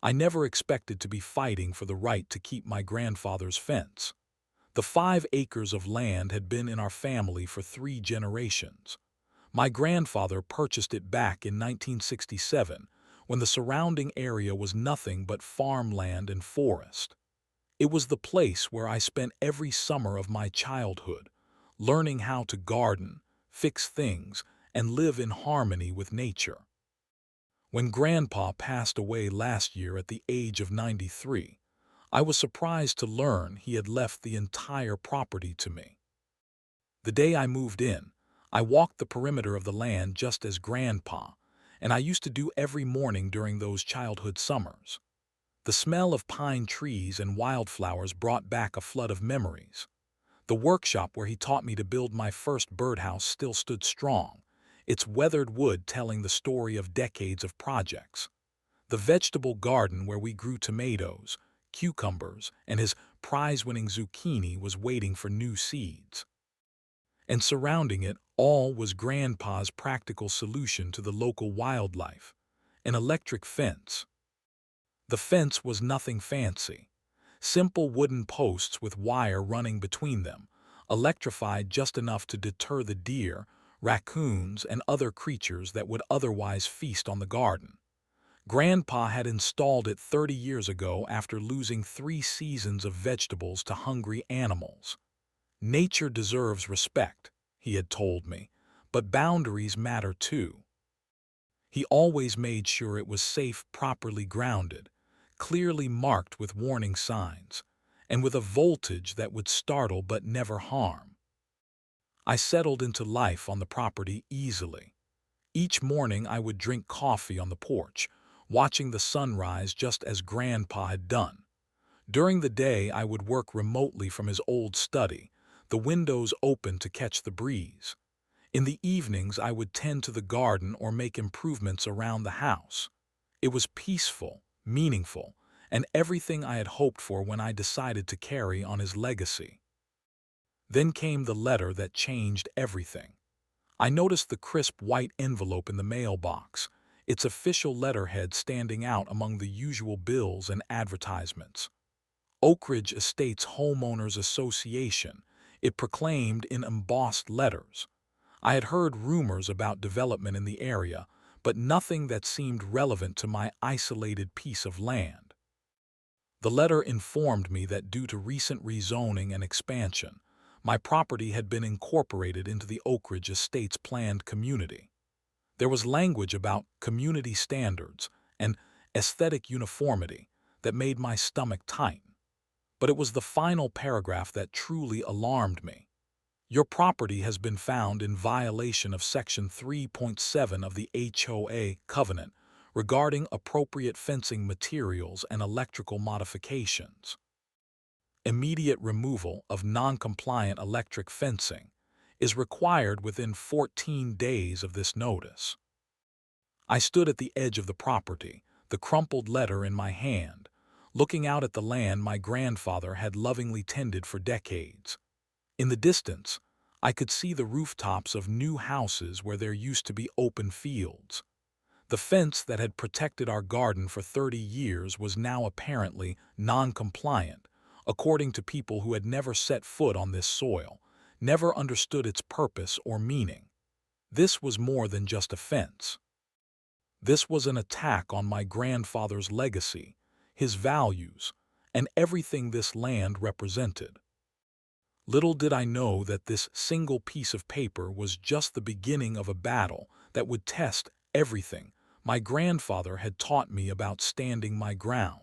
I never expected to be fighting for the right to keep my grandfather's fence. The 5 acres of land had been in our family for 3 generations. My grandfather purchased it back in 1967, when the surrounding area was nothing but farmland and forest. It was the place where I spent every summer of my childhood, learning how to garden, fix things, and live in harmony with nature. When Grandpa passed away last year at the age of 93, I was surprised to learn he had left the entire property to me. The day I moved in, I walked the perimeter of the land just as Grandpa, and I used to do every morning during those childhood summers. The smell of pine trees and wildflowers brought back a flood of memories. The workshop where he taught me to build my first birdhouse still stood strong, its weathered wood telling the story of decades of projects. The vegetable garden where we grew tomatoes, cucumbers, and his prize-winning zucchini was waiting for new seeds. And surrounding it all was Grandpa's practical solution to the local wildlife: an electric fence. The fence was nothing fancy. Simple wooden posts with wire running between them, electrified just enough to deter the deer, raccoons, and other creatures that would otherwise feast on the garden. Grandpa had installed it 30 years ago after losing 3 seasons of vegetables to hungry animals. Nature deserves respect, he had told me, but boundaries matter too. He always made sure it was safe, properly grounded, clearly marked with warning signs, and with a voltage that would startle but never harm. I settled into life on the property easily. Each morning I would drink coffee on the porch, watching the sunrise just as Grandpa had done. During the day I would work remotely from his old study, the windows open to catch the breeze. In the evenings I would tend to the garden or make improvements around the house. It was peaceful, meaningful, and everything I had hoped for when I decided to carry on his legacy. Then came the letter that changed everything. I noticed the crisp white envelope in the mailbox, its official letterhead standing out among the usual bills and advertisements. Oak Ridge Estates Homeowners Association, it proclaimed in embossed letters. I had heard rumors about development in the area, but nothing that seemed relevant to my isolated piece of land. The letter informed me that due to recent rezoning and expansion, my property had been incorporated into the Oak Ridge Estates planned community. There was language about community standards and aesthetic uniformity that made my stomach tighten. But it was the final paragraph that truly alarmed me. Your property has been found in violation of Section 3.7 of the HOA Covenant regarding appropriate fencing materials and electrical modifications. Immediate removal of non-compliant electric fencing is required within 14 days of this notice. I stood at the edge of the property, the crumpled letter in my hand, looking out at the land my grandfather had lovingly tended for decades. In the distance, I could see the rooftops of new houses where there used to be open fields. The fence that had protected our garden for 30 years was now apparently non-compliant, according to people who had never set foot on this soil, never understood its purpose or meaning. This was more than just a fence. This was an attack on my grandfather's legacy, his values, and everything this land represented. Little did I know that this single piece of paper was just the beginning of a battle that would test everything my grandfather had taught me about standing my ground.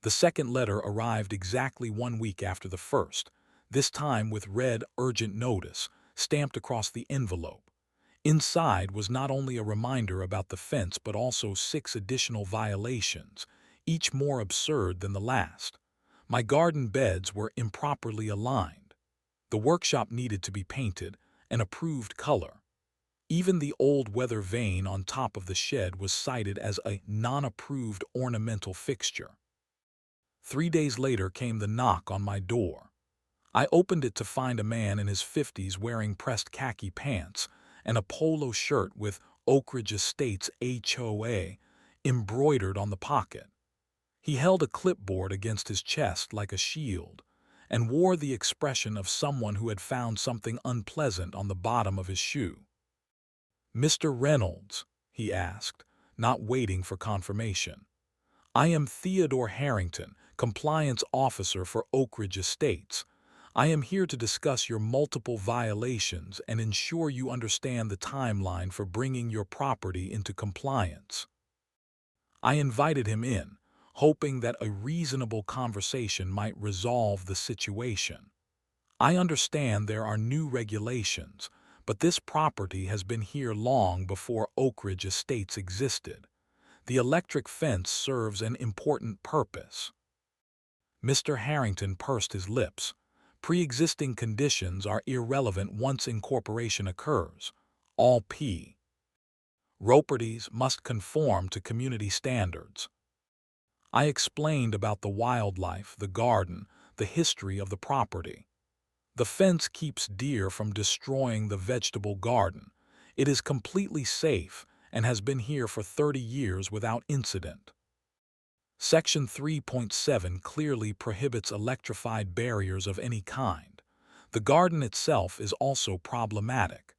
The second letter arrived exactly 1 week after the first, this time with red urgent notice stamped across the envelope. Inside was not only a reminder about the fence but also 6 additional violations, each more absurd than the last. My garden beds were improperly aligned. The workshop needed to be painted, an approved color. Even the old weather vane on top of the shed was cited as a non-approved ornamental fixture. 3 days later came the knock on my door. I opened it to find a man in his 50s wearing pressed khaki pants and a polo shirt with Oak Ridge Estates HOA embroidered on the pocket. He held a clipboard against his chest like a shield, and wore the expression of someone who had found something unpleasant on the bottom of his shoe. "Mr. Reynolds," he asked, not waiting for confirmation. "I am Theodore Harrington, compliance officer for Oak Ridge Estates. I am here to discuss your multiple violations and ensure you understand the timeline for bringing your property into compliance." I invited him in, hoping that a reasonable conversation might resolve the situation. "I understand there are new regulations, but this property has been here long before Oak Ridge Estates existed. The electric fence serves an important purpose." Mr. Harrington pursed his lips. "Pre-existing conditions are irrelevant once incorporation occurs. All properties must conform to community standards." I explained about the wildlife, the garden, the history of the property. "The fence keeps deer from destroying the vegetable garden. It is completely safe and has been here for 30 years without incident." Section 3.7 clearly prohibits electrified barriers of any kind. The garden itself is also problematic.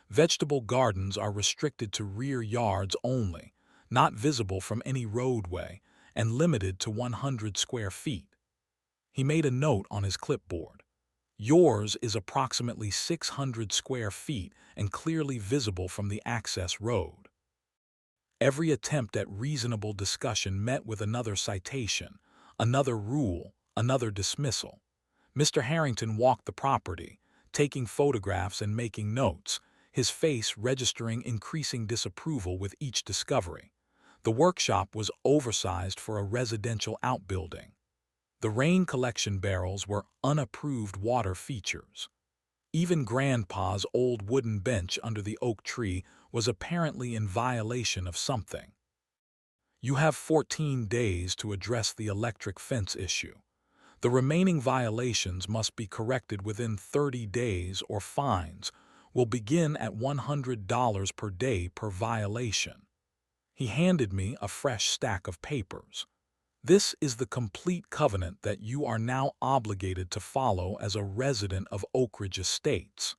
Vegetable gardens are restricted to rear yards only, not visible from any roadway, and limited to 100 square feet. He made a note on his clipboard. "Yours is approximately 600 square feet and clearly visible from the access road." Every attempt at reasonable discussion met with another citation, another rule, another dismissal. Mr. Harrington walked the property, taking photographs and making notes, his face registering increasing disapproval with each discovery. The workshop was oversized for a residential outbuilding. The rain collection barrels were unapproved water features. Even Grandpa's old wooden bench under the oak tree was apparently in violation of something. "You have 14 days to address the electric fence issue. The remaining violations must be corrected within 30 days or fines will begin at $100 per day per violation." He handed me a fresh stack of papers. "This is the complete covenant that you are now obligated to follow as a resident of Oak Ridge Estates."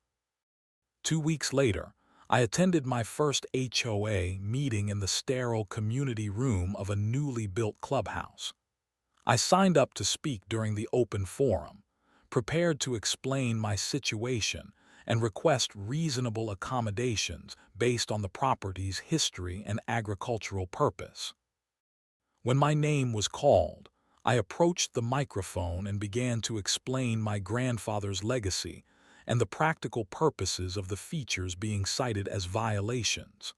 2 weeks later, I attended my first HOA meeting in the sterile community room of a newly built clubhouse. I signed up to speak during the open forum, prepared to explain my situation and request reasonable accommodations based on the property's history and agricultural purpose. When my name was called, I approached the microphone and began to explain my grandfather's legacy and the practical purposes of the features being cited as violations.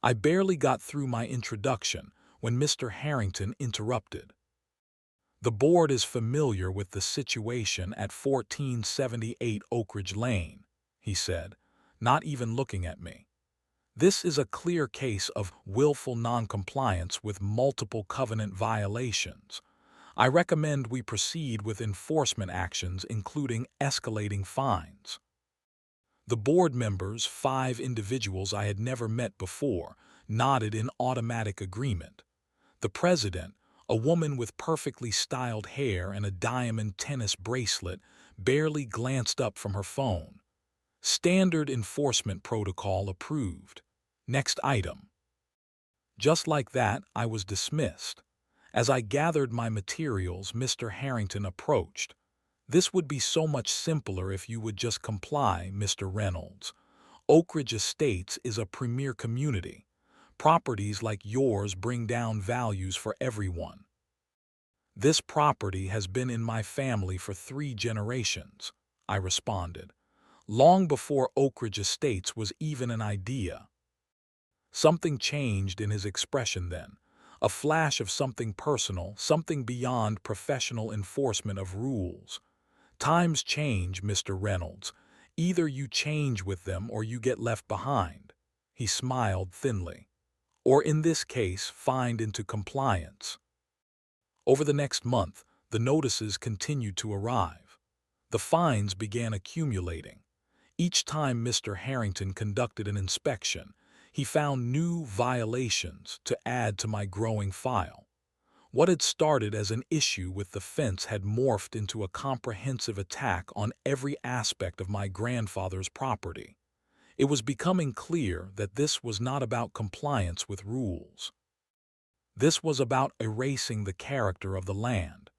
I barely got through my introduction when Mr. Harrington interrupted. "The board is familiar with the situation at 1478 Oak Ridge Lane," he said, not even looking at me. "This is a clear case of willful noncompliance with multiple covenant violations. I recommend we proceed with enforcement actions, including escalating fines." The board members, 5 individuals I had never met before, nodded in automatic agreement. The president, a woman with perfectly styled hair and a diamond tennis bracelet, barely glanced up from her phone. "Standard enforcement protocol approved. Next item." Just like that, I was dismissed. As I gathered my materials, Mr. Harrington approached. "This would be so much simpler if you would just comply, Mr. Reynolds. Oak Ridge Estates is a premier community. Properties like yours bring down values for everyone." "This property has been in my family for 3 generations," I responded, "long before Oak Ridge Estates was even an idea." Something changed in his expression then, a flash of something personal, something beyond professional enforcement of rules. "Times change, Mr. Reynolds. Either you change with them or you get left behind." He smiled thinly. "Or in this case, fined into compliance." Over the next month, the notices continued to arrive. The fines began accumulating. Each time Mr. Harrington conducted an inspection, He found new violations to add to my growing file. What had started as an issue with the fence had morphed into a comprehensive attack on every aspect of my grandfather's property. It was becoming clear that this was not about compliance with rules. This was about erasing the character of the land,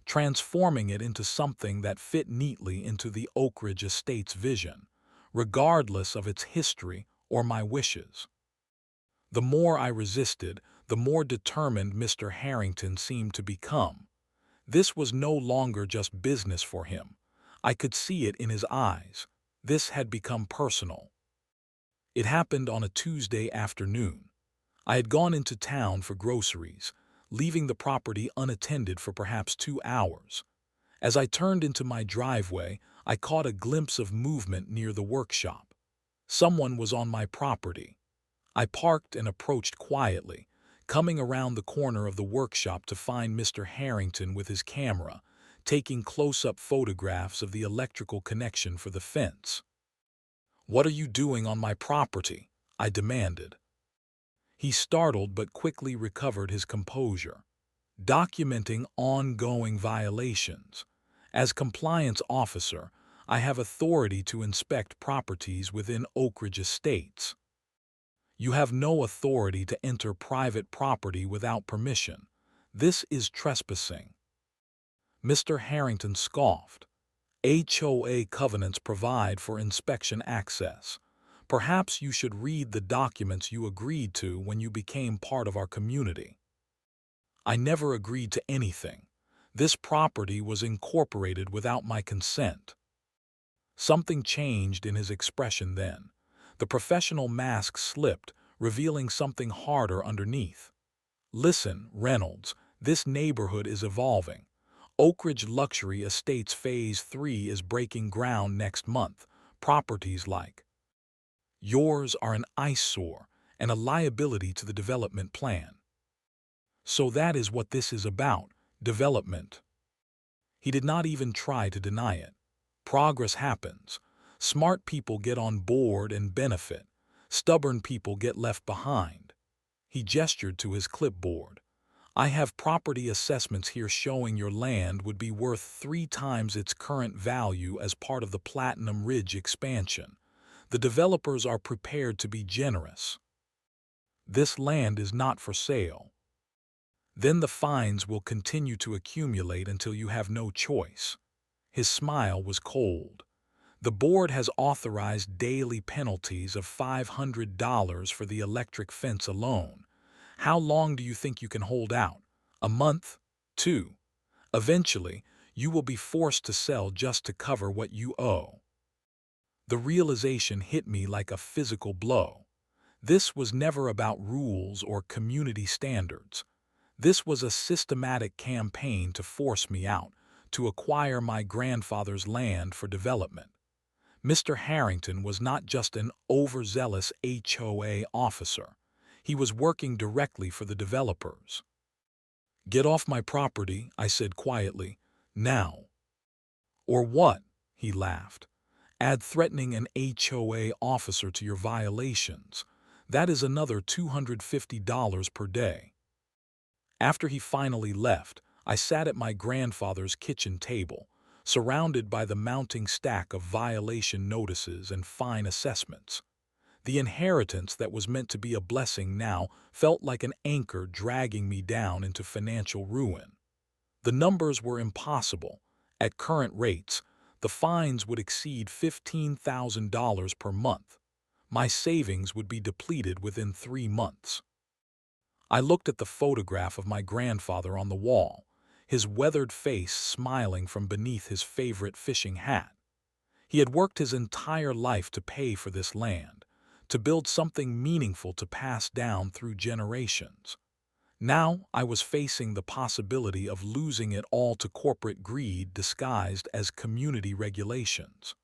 transforming it into something that fit neatly into the Oak Ridge Estate's vision, regardless of its history or my wishes. The more I resisted, the more determined Mr. Harrington seemed to become. This was no longer just business for him. I could see it in his eyes. This had become personal. It happened on a Tuesday afternoon. I had gone into town for groceries, leaving the property unattended for perhaps 2 hours. As I turned into my driveway, I caught a glimpse of movement near the workshop. Someone was on my property. I parked and approached quietly, coming around the corner of the workshop to find Mr. Harrington with his camera, taking close-up photographs of the electrical connection for the fence. "What are you doing on my property?" I demanded. He startled but quickly recovered his composure. "Documenting ongoing violations. As compliance officer, I have authority to inspect properties within Oak Ridge Estates. You have no authority to enter private property without permission. This is trespassing." Mr. Harrington scoffed. "HOA covenants provide for inspection access. Perhaps you should read the documents you agreed to when you became part of our community." "I never agreed to anything. This property was incorporated without my consent." Something changed in his expression then. The professional mask slipped, revealing something harder underneath. "Listen, Reynolds, this neighborhood is evolving. Oak Ridge Luxury Estates Phase 3 is breaking ground next month. Properties like yours are an eyesore and a liability to the development plan." "So that is what this is about, development." He did not even try to deny it. "Progress happens. Smart people get on board and benefit. Stubborn people get left behind." He gestured to his clipboard. "I have property assessments here showing your land would be worth 3 times its current value as part of the Platinum Ridge expansion. The developers are prepared to be generous. This land is not for sale. Then the fines will continue to accumulate until you have no choice." His smile was cold. "The board has authorized daily penalties of $500 for the electric fence alone. How long do you think you can hold out? A month? 2? Eventually, you will be forced to sell just to cover what you owe." The realization hit me like a physical blow. This was never about rules or community standards. This was a systematic campaign to force me out, to acquire my grandfather's land for development. Mr. Harrington was not just an overzealous HOA officer. He was working directly for the developers. "Get off my property," I said quietly. "Now." "Or what?" he laughed. "Add threatening an HOA officer to your violations. That is another $250 per day." After he finally left, I sat at my grandfather's kitchen table, surrounded by the mounting stack of violation notices and fine assessments. The inheritance that was meant to be a blessing now felt like an anchor dragging me down into financial ruin. The numbers were impossible. At current rates, the fines would exceed $15,000 per month. My savings would be depleted within 3 months. I looked at the photograph of my grandfather on the wall, his weathered face smiling from beneath his favorite fishing hat. He had worked his entire life to pay for this land, to build something meaningful to pass down through generations. Now I was facing the possibility of losing it all to corporate greed disguised as community regulations.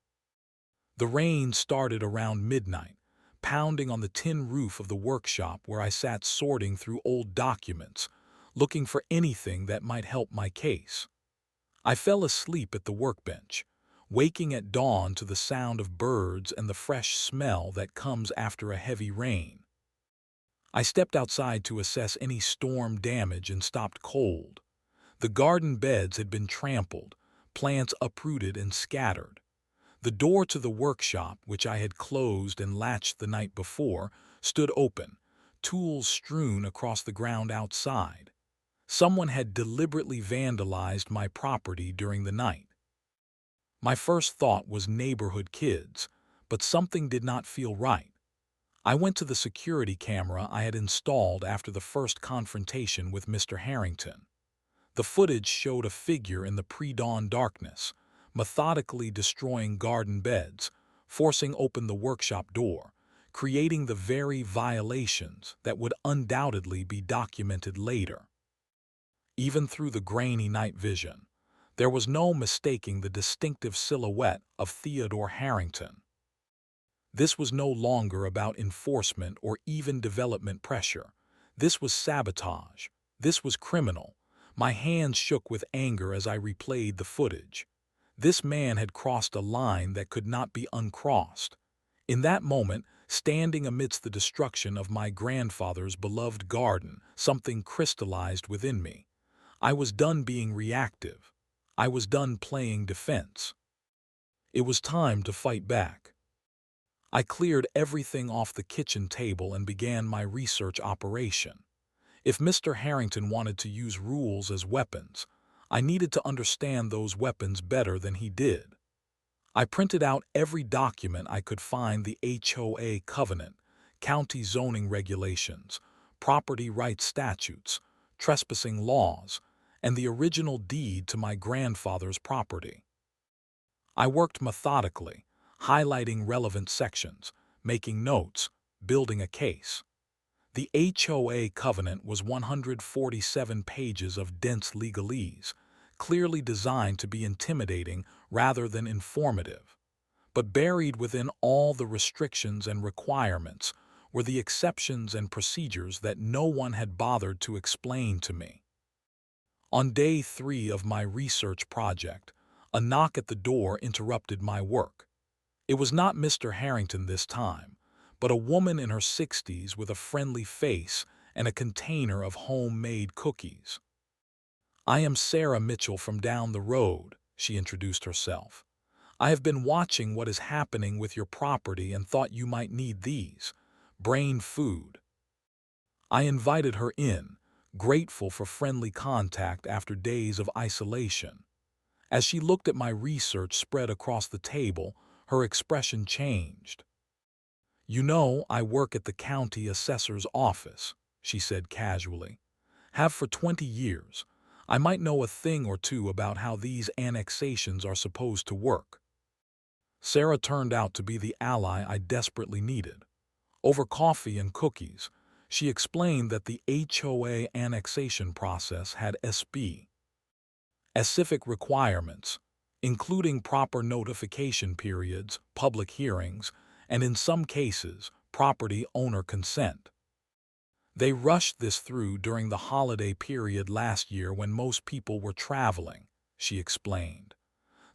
The rain started around midnight, pounding on the tin roof of the workshop where I sat sorting through old documents, looking for anything that might help my case. I fell asleep at the workbench, waking at dawn to the sound of birds and the fresh smell that comes after a heavy rain. I stepped outside to assess any storm damage and stopped cold. The garden beds had been trampled, plants uprooted and scattered. The door to the workshop, which I had closed and latched the night before, stood open, tools strewn across the ground outside. Someone had deliberately vandalized my property during the night. My first thought was neighborhood kids, but something did not feel right. I went to the security camera I had installed after the first confrontation with Mr. Harrington. The footage showed a figure in the pre-dawn darkness, methodically destroying garden beds, forcing open the workshop door, creating the very violations that would undoubtedly be documented later. Even through the grainy night vision, there was no mistaking the distinctive silhouette of Theodore Harrington. This was no longer about enforcement or even development pressure. This was sabotage. This was criminal. My hands shook with anger as I replayed the footage. This man had crossed a line that could not be uncrossed. In that moment, standing amidst the destruction of my grandfather's beloved garden, something crystallized within me. I was done being reactive. I was done playing defense. It was time to fight back. I cleared everything off the kitchen table and began my research operation. If Mr. Harrington wanted to use rules as weapons, I needed to understand those weapons better than he did. I printed out every document I could find: the HOA covenant, county zoning regulations, property rights statutes, trespassing laws, and the original deed to my grandfather's property. I worked methodically, highlighting relevant sections, making notes, building a case. The HOA covenant was 147 pages of dense legalese, clearly designed to be intimidating rather than informative. But buried within all the restrictions and requirements were the exceptions and procedures that no one had bothered to explain to me. On day 3 of my research project, a knock at the door interrupted my work. It was not Mr. Harrington this time, but a woman in her 60s with a friendly face and a container of homemade cookies. "I am Sarah Mitchell from down the road," she introduced herself. "I have been watching what is happening with your property and thought you might need these. Brain food." I invited her in, grateful for friendly contact after days of isolation. As she looked at my research spread across the table, her expression changed. "You know, I work at the county assessor's office," she said casually. "Have for 20 years. I might know a thing or two about how these annexations are supposed to work." Sarah turned out to be the ally I desperately needed. Over coffee and cookies, she explained that the HOA annexation process had specific requirements, including proper notification periods, public hearings, and in some cases, property owner consent. "They rushed this through during the holiday period last year when most people were traveling," she explained.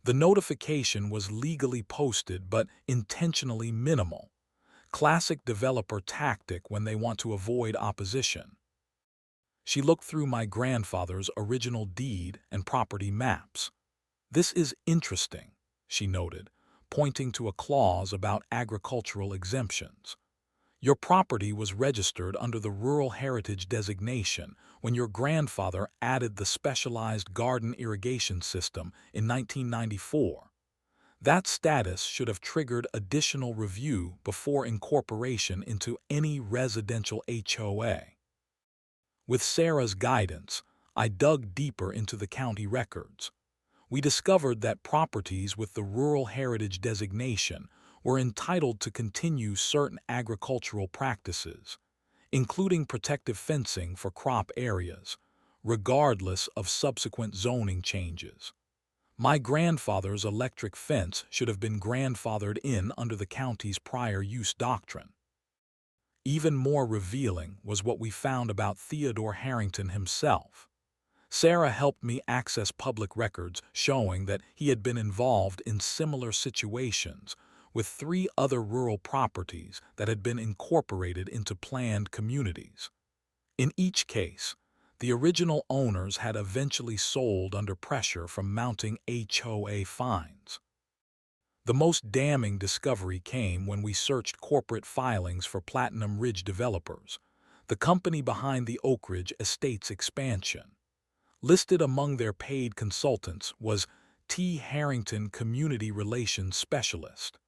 "The notification was legally posted but intentionally minimal. Classic developer tactic when they want to avoid opposition." She looked through my grandfather's original deed and property maps. "This is interesting," she noted, pointing to a clause about agricultural exemptions. "Your property was registered under the Rural Heritage designation when your grandfather added the specialized garden irrigation system in 1994. That status should have triggered additional review before incorporation into any residential HOA." With Sarah's guidance, I dug deeper into the county records. We discovered that properties with the Rural Heritage designation were entitled to continue certain agricultural practices, including protective fencing for crop areas, regardless of subsequent zoning changes. My grandfather's electric fence should have been grandfathered in under the county's prior use doctrine. Even more revealing was what we found about Theodore Harrington himself. Sarah helped me access public records showing that he had been involved in similar situations, with 3 other rural properties that had been incorporated into planned communities. In each case, the original owners had eventually sold under pressure from mounting HOA fines. The most damning discovery came when we searched corporate filings for Platinum Ridge Developers, the company behind the Oak Ridge Estates expansion. Listed among their paid consultants was T. Harrington, Community Relations Specialist,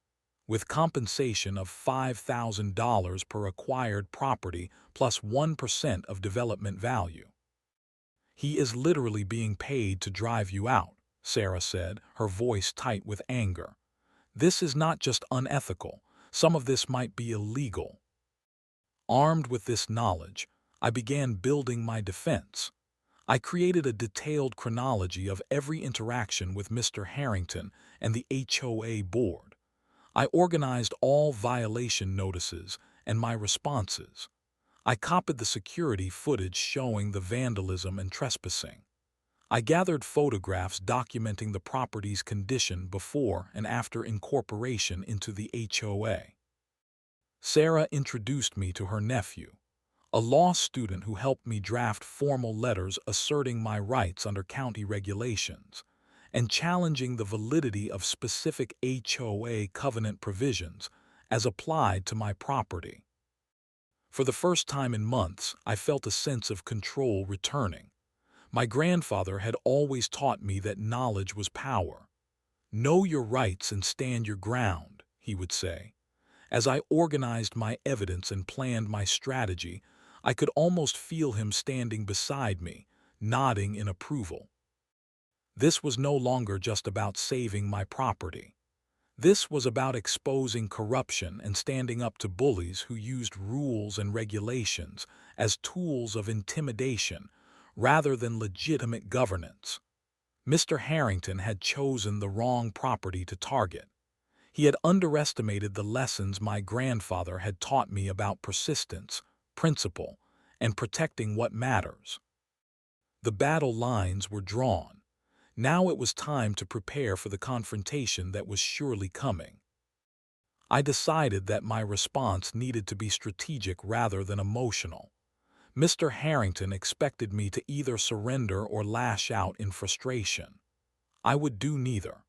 with compensation of $5,000 per acquired property plus 1% of development value. "He is literally being paid to drive you out," Sarah said, her voice tight with anger. "This is not just unethical. Some of this might be illegal." Armed with this knowledge, I began building my defense. I created a detailed chronology of every interaction with Mr. Harrington and the HOA board. I organized all violation notices and my responses. I copied the security footage showing the vandalism and trespassing. I gathered photographs documenting the property's condition before and after incorporation into the HOA. Sarah introduced me to her nephew, a law student who helped me draft formal letters asserting my rights under county regulations and challenging the validity of specific HOA covenant provisions as applied to my property. For the first time in months, I felt a sense of control returning. My grandfather had always taught me that knowledge was power. "Know your rights and stand your ground," he would say. As I organized my evidence and planned my strategy, I could almost feel him standing beside me, nodding in approval. This was no longer just about saving my property. This was about exposing corruption and standing up to bullies who used rules and regulations as tools of intimidation rather than legitimate governance. Mr. Harrington had chosen the wrong property to target. He had underestimated the lessons my grandfather had taught me about persistence, principle, and protecting what matters. The battle lines were drawn. Now it was time to prepare for the confrontation that was surely coming. I decided that my response needed to be strategic rather than emotional. Mr. Harrington expected me to either surrender or lash out in frustration. I would do neither.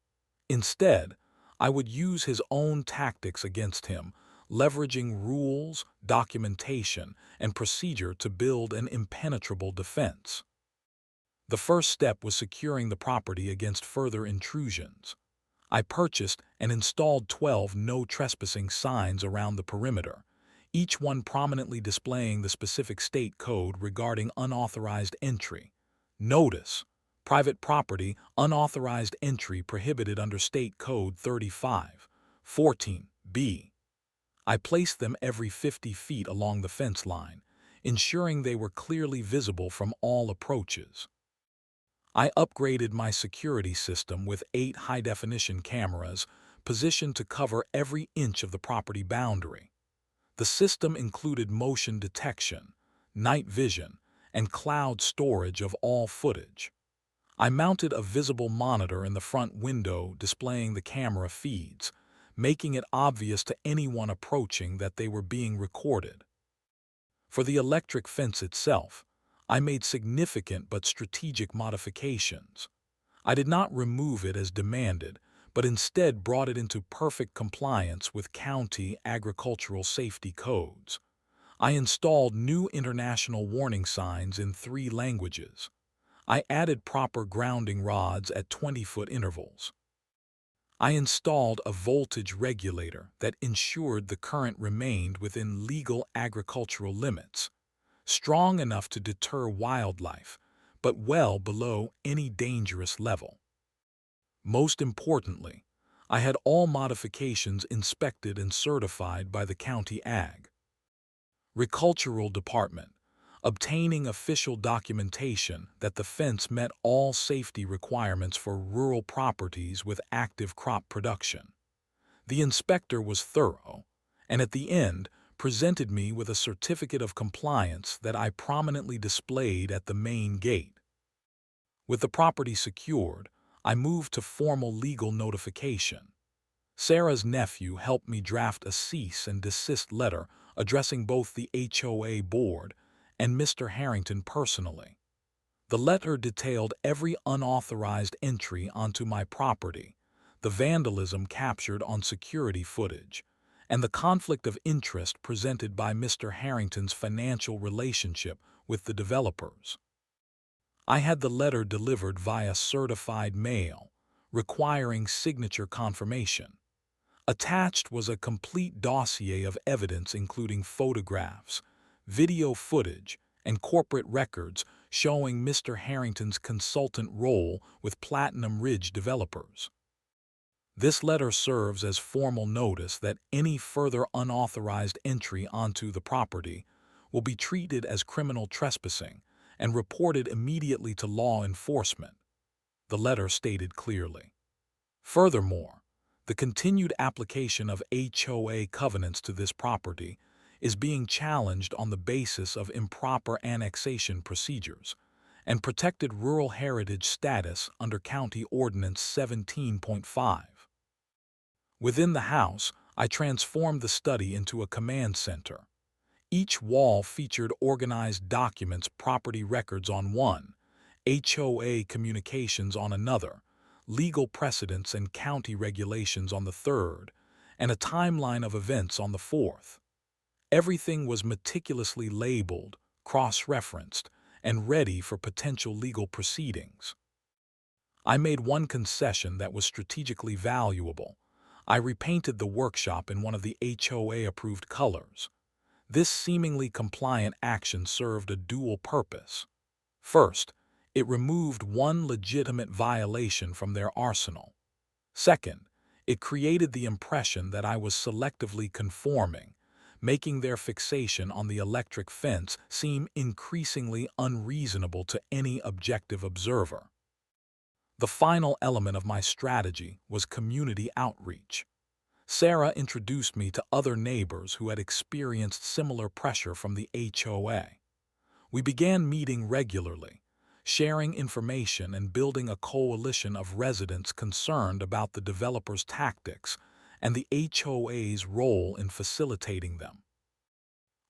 Instead, I would use his own tactics against him, leveraging rules, documentation, and procedure to build an impenetrable defense. The first step was securing the property against further intrusions. I purchased and installed 12 no trespassing signs around the perimeter, each one prominently displaying the specific state code regarding unauthorized entry. Notice: private property, unauthorized entry prohibited under State Code 3514B. I placed them every 50 feet along the fence line, ensuring they were clearly visible from all approaches. I upgraded my security system with 8 high-definition cameras positioned to cover every inch of the property boundary. The system included motion detection, night vision, and cloud storage of all footage. I mounted a visible monitor in the front window displaying the camera feeds, making it obvious to anyone approaching that they were being recorded. For the electric fence itself, I made significant but strategic modifications. I did not remove it as demanded, but instead brought it into perfect compliance with county agricultural safety codes. I installed new international warning signs in 3 languages. I added proper grounding rods at 20-foot intervals. I installed a voltage regulator that ensured the current remained within legal agricultural limits, strong enough to deter wildlife, but well below any dangerous level. Most importantly, I had all modifications inspected and certified by the county agricultural department, obtaining official documentation that the fence met all safety requirements for rural properties with active crop production. The inspector was thorough, and at the end, presented me with a certificate of compliance that I prominently displayed at the main gate. With the property secured, I moved to formal legal notification. Sarah's nephew helped me draft a cease and desist letter addressing both the HOA board and Mr. Harrington personally. The letter detailed every unauthorized entry onto my property, the vandalism captured on security footage, and the conflict of interest presented by Mr. Harrington's financial relationship with the developers. I had the letter delivered via certified mail, requiring signature confirmation. Attached was a complete dossier of evidence including photographs, video footage, and corporate records showing Mr. Harrington's consultant role with Platinum Ridge developers. This letter serves as formal notice that any further unauthorized entry onto the property will be treated as criminal trespassing and reported immediately to law enforcement, the letter stated clearly. Furthermore, the continued application of HOA covenants to this property is being challenged on the basis of improper annexation procedures and protected rural heritage status under County Ordinance 17.5. Within the house, I transformed the study into a command center. Each wall featured organized documents, property records on one, HOA communications on another, legal precedents and county regulations on the third, and a timeline of events on the fourth. Everything was meticulously labeled, cross-referenced, and ready for potential legal proceedings. I made one concession that was strategically valuable. I repainted the workshop in one of the HOA-approved colors. This seemingly compliant action served a dual purpose. First, it removed one legitimate violation from their arsenal. Second, it created the impression that I was selectively conforming, making their fixation on the electric fence seem increasingly unreasonable to any objective observer. The final element of my strategy was community outreach. Sarah introduced me to other neighbors who had experienced similar pressure from the HOA. We began meeting regularly, sharing information and building a coalition of residents concerned about the developer's tactics and the HOA's role in facilitating them.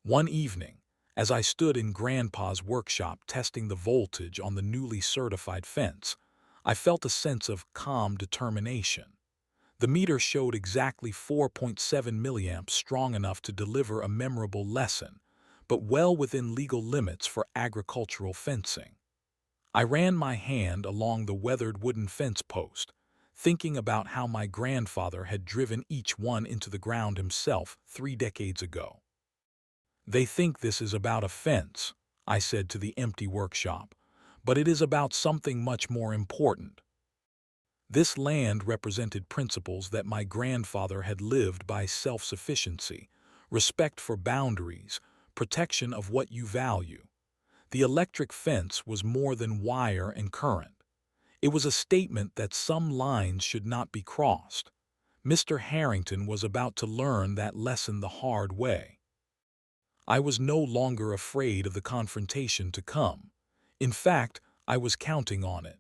One evening, as I stood in Grandpa's workshop testing the voltage on the newly certified fence, I felt a sense of calm determination. The meter showed exactly 4.7 milliamps, strong enough to deliver a memorable lesson, but well within legal limits for agricultural fencing. I ran my hand along the weathered wooden fence post, thinking about how my grandfather had driven each one into the ground himself 3 decades ago. "They think this is about a fence," I said to the empty workshop, "but it is about something much more important." This land represented principles that my grandfather had lived by: self-sufficiency, respect for boundaries, protection of what you value. The electric fence was more than wire and current. It was a statement that some lines should not be crossed. Mr. Harrington was about to learn that lesson the hard way. I was no longer afraid of the confrontation to come. In fact, I was counting on it.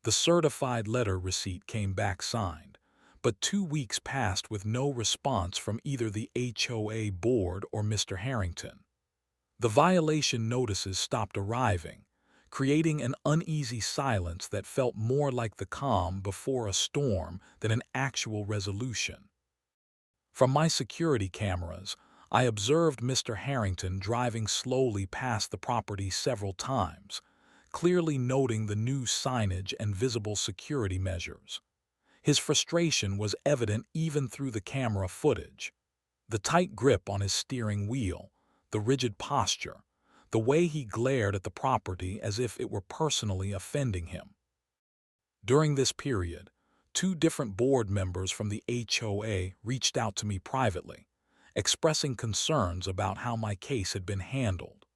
The certified letter receipt came back signed, but 2 weeks passed with no response from either the HOA board or Mr. Harrington. The violation notices stopped arriving, creating an uneasy silence that felt more like the calm before a storm than an actual resolution. From my security cameras, I observed Mr. Harrington driving slowly past the property several times, clearly noting the new signage and visible security measures. His frustration was evident even through the camera footage. The tight grip on his steering wheel, the rigid posture, the way he glared at the property as if it were personally offending him. During this period, 2 different board members from the HOA reached out to me privately, expressing concerns about how my case had been handled.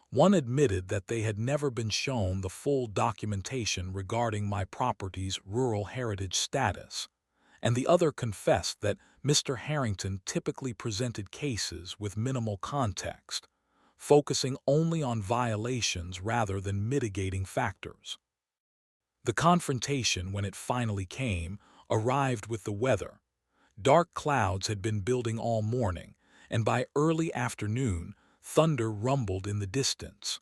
One admitted that they had never been shown the full documentation regarding my property's rural heritage status, and the other confessed that Mr. Harrington typically presented cases with minimal context, focusing only on violations rather than mitigating factors. The confrontation, when it finally came, arrived with the weather. Dark clouds had been building all morning, and by early afternoon, thunder rumbled in the distance.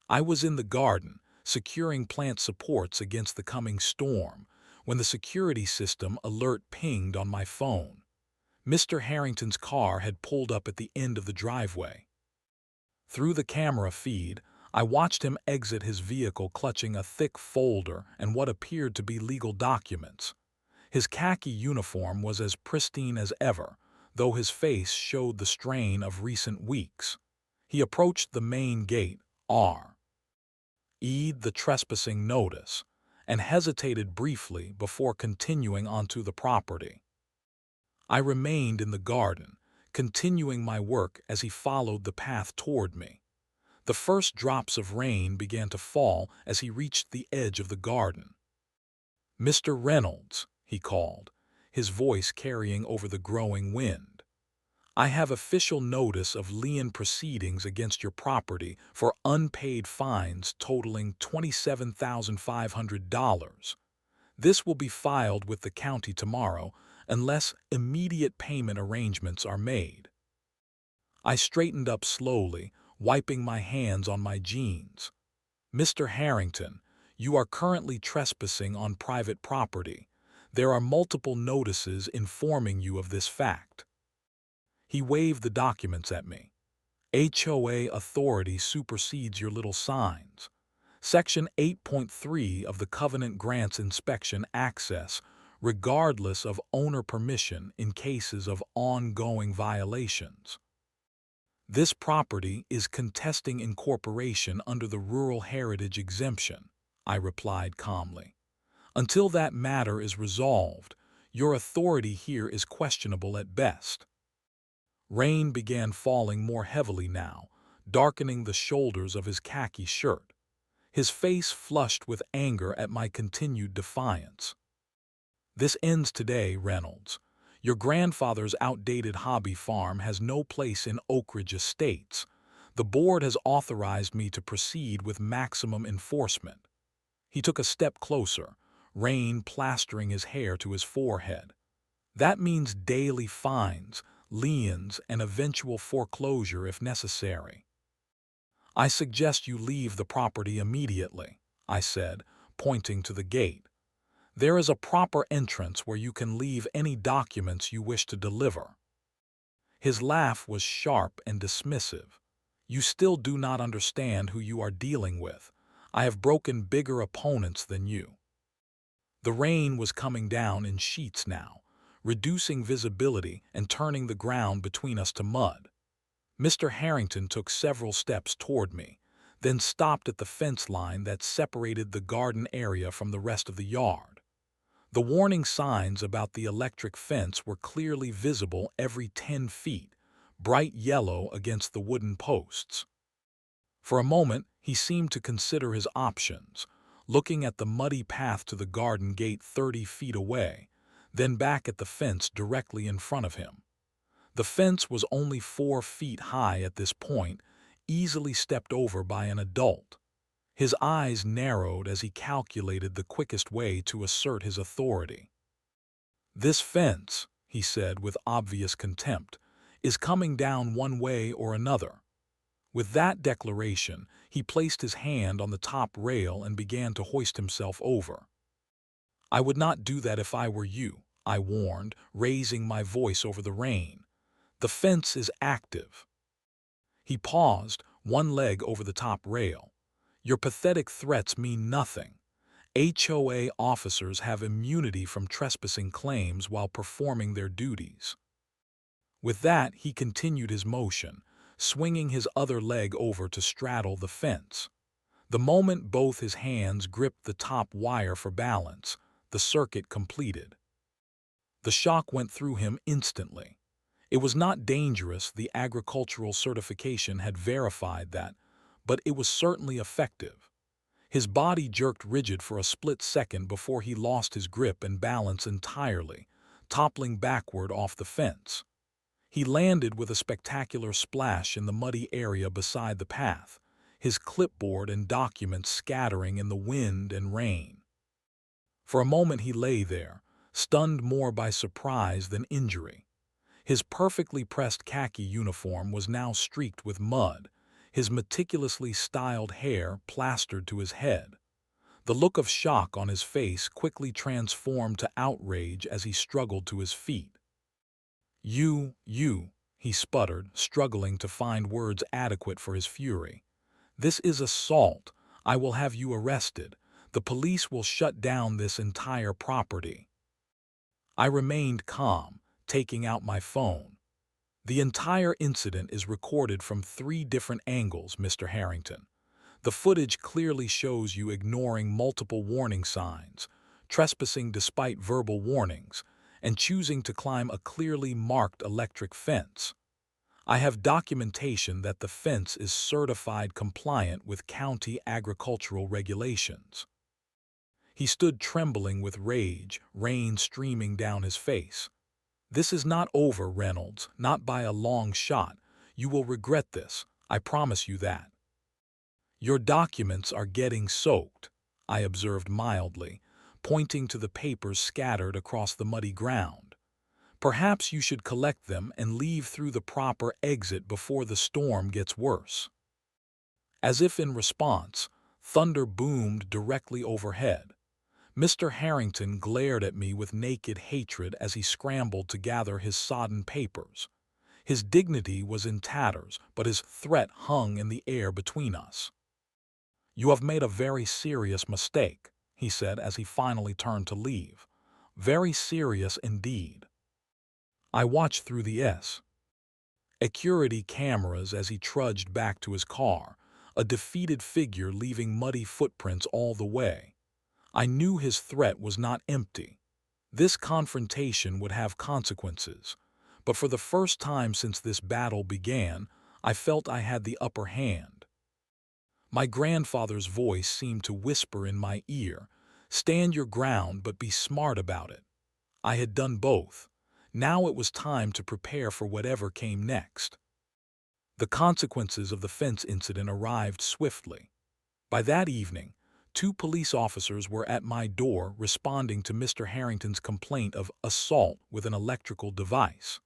I was in the garden, securing plant supports against the coming storm, when the security system alert pinged on my phone. Mr. Harrington's car had pulled up at the end of the driveway. Through the camera feed, I watched him exit his vehicle clutching a thick folder and what appeared to be legal documents. His khaki uniform was as pristine as ever, though his face showed the strain of recent weeks. He approached the main gate, read the trespassing notice, and hesitated briefly before continuing onto the property. I remained in the garden, continuing my work as he followed the path toward me. The first drops of rain began to fall as he reached the edge of the garden. "Mr. Reynolds," he called, his voice carrying over the growing wind. "I have official notice of lien proceedings against your property for unpaid fines totaling $27,500. This will be filed with the county tomorrow unless immediate payment arrangements are made." I straightened up slowly, wiping my hands on my jeans. "Mr. Harrington, you are currently trespassing on private property. There are multiple notices informing you of this fact." He waved the documents at me. "HOA authority supersedes your little signs. Section 8.3 of the Covenant grants inspection access, regardless of owner permission in cases of ongoing violations. This property is contesting incorporation under the Rural Heritage Exemption," I replied calmly. "Until that matter is resolved, your authority here is questionable at best." Rain began falling more heavily now, darkening the shoulders of his khaki shirt. His face flushed with anger at my continued defiance. "This ends today, Reynolds. Your grandfather's outdated hobby farm has no place in Oak Ridge Estates. The board has authorized me to proceed with maximum enforcement." He took a step closer, rain plastering his hair to his forehead. "That means daily fines, liens, and eventual foreclosure if necessary." "I suggest you leave the property immediately," I said, pointing to the gate. "There is a proper entrance where you can leave any documents you wish to deliver." His laugh was sharp and dismissive. "You still do not understand who you are dealing with. I have broken bigger opponents than you." The rain was coming down in sheets now, reducing visibility and turning the ground between us to mud. Mr. Harrington took several steps toward me, then stopped at the fence line that separated the garden area from the rest of the yard. The warning signs about the electric fence were clearly visible every 10 feet, bright yellow against the wooden posts. For a moment, he seemed to consider his options, looking at the muddy path to the garden gate 30 feet away, then back at the fence directly in front of him. The fence was only 4 feet high at this point, easily stepped over by an adult. His eyes narrowed as he calculated the quickest way to assert his authority. "This fence," he said with obvious contempt, "is coming down one way or another." With that declaration, he placed his hand on the top rail and began to hoist himself over. "I would not do that if I were you," I warned, raising my voice over the rain. "The fence is active." He paused, one leg over the top rail. "Your pathetic threats mean nothing. HOA officers have immunity from trespassing claims while performing their duties." With that, he continued his motion, swinging his other leg over to straddle the fence. The moment both his hands gripped the top wire for balance, the circuit completed. The shock went through him instantly. It was not dangerous, the agricultural certification had verified that, but it was certainly effective. His body jerked rigid for a split second before he lost his grip and balance entirely, toppling backward off the fence. He landed with a spectacular splash in the muddy area beside the path, his clipboard and documents scattering in the wind and rain. For a moment he lay there, stunned more by surprise than injury. His perfectly pressed khaki uniform was now streaked with mud, his meticulously styled hair plastered to his head. The look of shock on his face quickly transformed to outrage as he struggled to his feet. You, he sputtered, struggling to find words adequate for his fury. This is assault. I will have you arrested. The police will shut down this entire property. I remained calm, taking out my phone. The entire incident is recorded from 3 different angles, Mr. Harrington. The footage clearly shows you ignoring multiple warning signs, trespassing despite verbal warnings, and choosing to climb a clearly marked electric fence. I have documentation that the fence is certified compliant with county agricultural regulations. He stood trembling with rage, rain streaming down his face. This is not over, Reynolds, not by a long shot. You will regret this, I promise you that. Your documents are getting soaked, I observed mildly, pointing to the papers scattered across the muddy ground. Perhaps you should collect them and leave through the proper exit before the storm gets worse. As if in response, thunder boomed directly overhead. Mr. Harrington glared at me with naked hatred as he scrambled to gather his sodden papers. His dignity was in tatters, but his threat hung in the air between us. You have made a very serious mistake, he said as he finally turned to leave. Very serious indeed. I watched through the security cameras as he trudged back to his car, a defeated figure leaving muddy footprints all the way. I knew his threat was not empty. This confrontation would have consequences, but for the first time since this battle began, I felt I had the upper hand. My grandfather's voice seemed to whisper in my ear, "Stand your ground, but be smart about it." I had done both. Now it was time to prepare for whatever came next. The consequences of the fence incident arrived swiftly. By that evening, 2 police officers were at my door responding to Mr. Harrington's complaint of assault with an electrical device.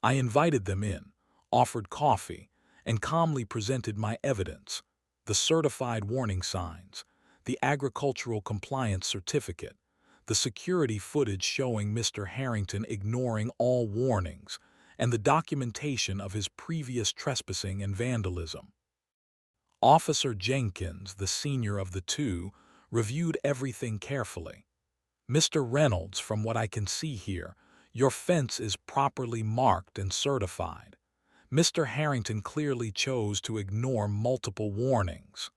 I invited them in, offered coffee, and calmly presented my evidence: the certified warning signs, the agricultural compliance certificate, the security footage showing Mr. Harrington ignoring all warnings, and the documentation of his previous trespassing and vandalism. Officer Jenkins, the senior of the 2, reviewed everything carefully. "Mr. Reynolds, from what I can see here, your fence is properly marked and certified. Mr. Harrington clearly chose to ignore multiple warnings.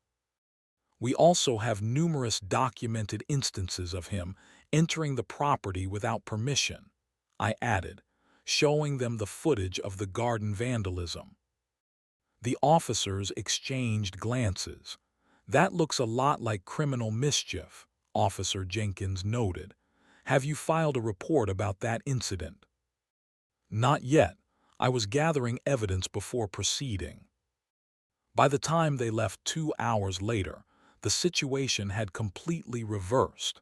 We also have numerous documented instances of him entering the property without permission," I added, showing them the footage of the garden vandalism. The officers exchanged glances. "That looks a lot like criminal mischief," Officer Jenkins noted. "Have you filed a report about that incident?" "Not yet. I was gathering evidence before proceeding." By the time they left 2 hours later, the situation had completely reversed.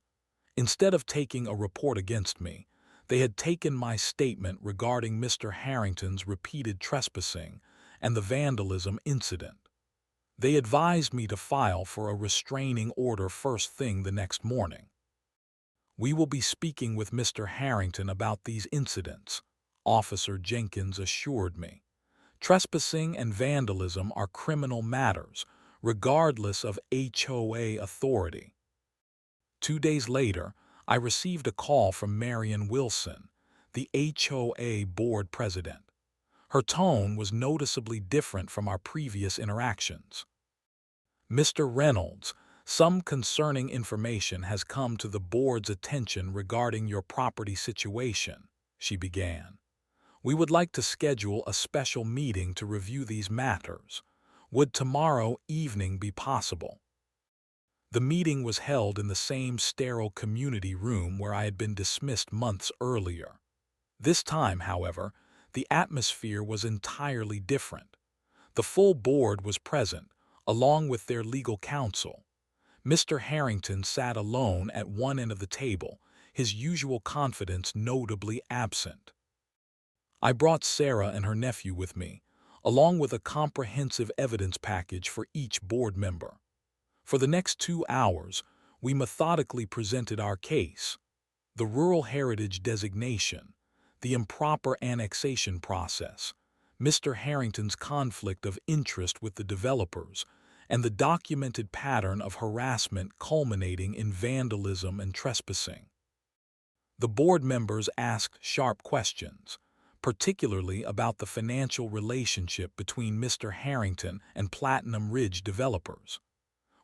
Instead of taking a report against me, they had taken my statement regarding Mr. Harrington's repeated trespassing and the vandalism incident. They advised me to file for a restraining order first thing the next morning. "We will be speaking with Mr. Harrington about these incidents," Officer Jenkins assured me. "Trespassing and vandalism are criminal matters, regardless of HOA authority." 2 days later, I received a call from Marion Wilson, the HOA board president. Her tone was noticeably different from our previous interactions. "Mr. Reynolds, some concerning information has come to the board's attention regarding your property situation," she began. "We would like to schedule a special meeting to review these matters. Would tomorrow evening be possible?" The meeting was held in the same sterile community room where I had been dismissed months earlier. This time, however, the atmosphere was entirely different. The full board was present, along with their legal counsel. Mr. Harrington sat alone at one end of the table, his usual confidence notably absent. I brought Sarah and her nephew with me, along with a comprehensive evidence package for each board member. For the next 2 hours, we methodically presented our case: the rural heritage designation, the improper annexation process, Mr. Harrington's conflict of interest with the developers, and the documented pattern of harassment culminating in vandalism and trespassing. The board members asked sharp questions, particularly about the financial relationship between Mr. Harrington and Platinum Ridge developers.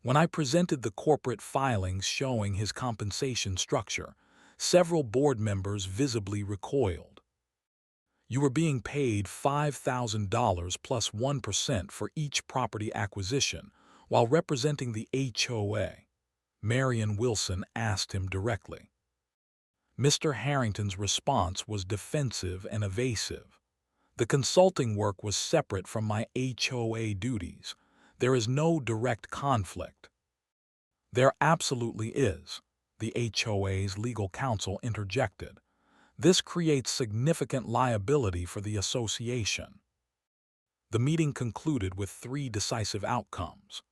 When I presented the corporate filings showing his compensation structure, several board members visibly recoiled. "You were being paid $5,000 plus 1% for each property acquisition while representing the HOA," Marion Wilson asked him directly. Mr. Harrington's response was defensive and evasive. "The consulting work was separate from my HOA duties. There is no direct conflict." "There absolutely is," the HOA's legal counsel interjected. "This creates significant liability for the association." The meeting concluded with 3 decisive outcomes.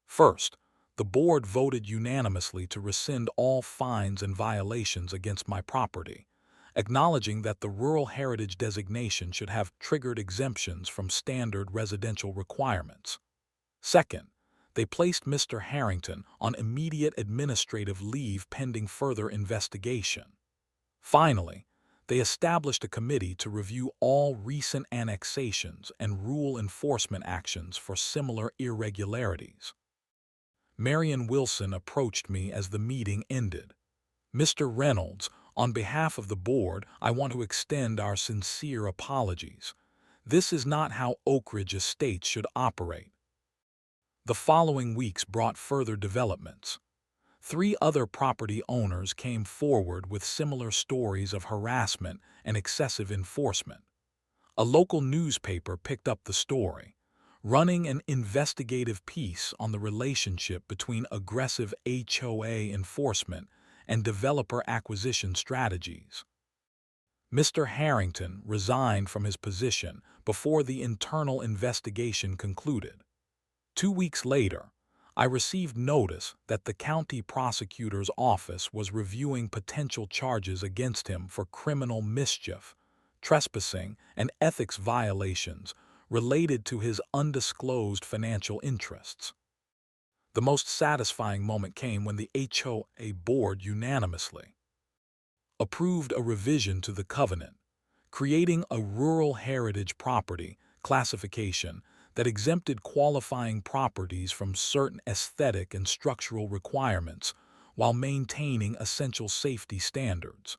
First, the board voted unanimously to rescind all fines and violations against my property, acknowledging that the rural heritage designation should have triggered exemptions from standard residential requirements. Second, they placed Mr. Harrington on immediate administrative leave pending further investigation. Finally, they established a committee to review all recent annexations and rule enforcement actions for similar irregularities. Marion Wilson approached me as the meeting ended. "Mr. Reynolds, on behalf of the board, I want to extend our sincere apologies. This is not how Oak Ridge Estates should operate." The following weeks brought further developments. 3 other property owners came forward with similar stories of harassment and excessive enforcement. A local newspaper picked up the story, running an investigative piece on the relationship between aggressive HOA enforcement and developer acquisition strategies. Mr. Harrington resigned from his position before the internal investigation concluded. 2 weeks later, I received notice that the county prosecutor's office was reviewing potential charges against him for criminal mischief, trespassing, and ethics violations related to his undisclosed financial interests. The most satisfying moment came when the HOA board unanimously approved a revision to the covenant, creating a rural heritage property classification that exempted qualifying properties from certain aesthetic and structural requirements while maintaining essential safety standards.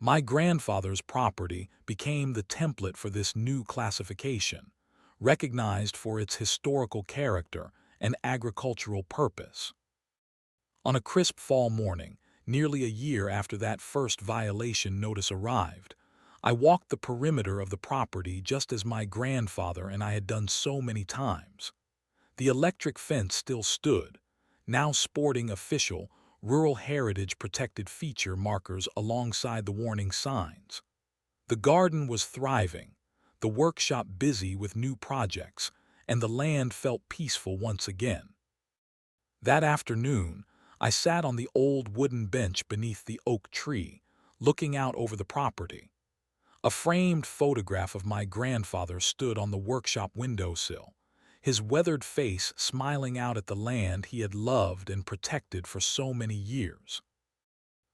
My grandfather's property became the template for this new classification, recognized for its historical character and agricultural purpose. On a crisp fall morning, nearly a year after that first violation notice arrived, I walked the perimeter of the property just as my grandfather and I had done so many times. The electric fence still stood, now sporting official rural heritage protected feature markers alongside the warning signs. The garden was thriving, the workshop busy with new projects, and the land felt peaceful once again. That afternoon, I sat on the old wooden bench beneath the oak tree, looking out over the property. A framed photograph of my grandfather stood on the workshop windowsill, his weathered face smiling out at the land he had loved and protected for so many years.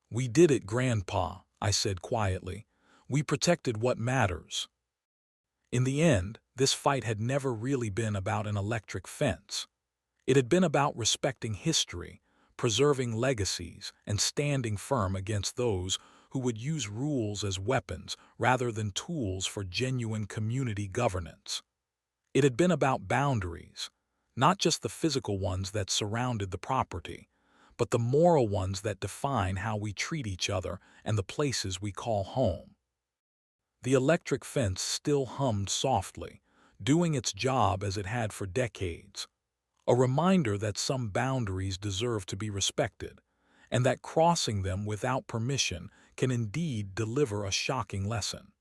"We did it, Grandpa," I said quietly. "We protected what matters." In the end, this fight had never really been about an electric fence. It had been about respecting history, preserving legacies, and standing firm against those who would use rules as weapons rather than tools for genuine community governance. It had been about boundaries, not just the physical ones that surrounded the property, but the moral ones that define how we treat each other and the places we call home. The electric fence still hummed softly, doing its job as it had for decades, a reminder that some boundaries deserve to be respected, and that crossing them without permission can indeed deliver a shocking lesson.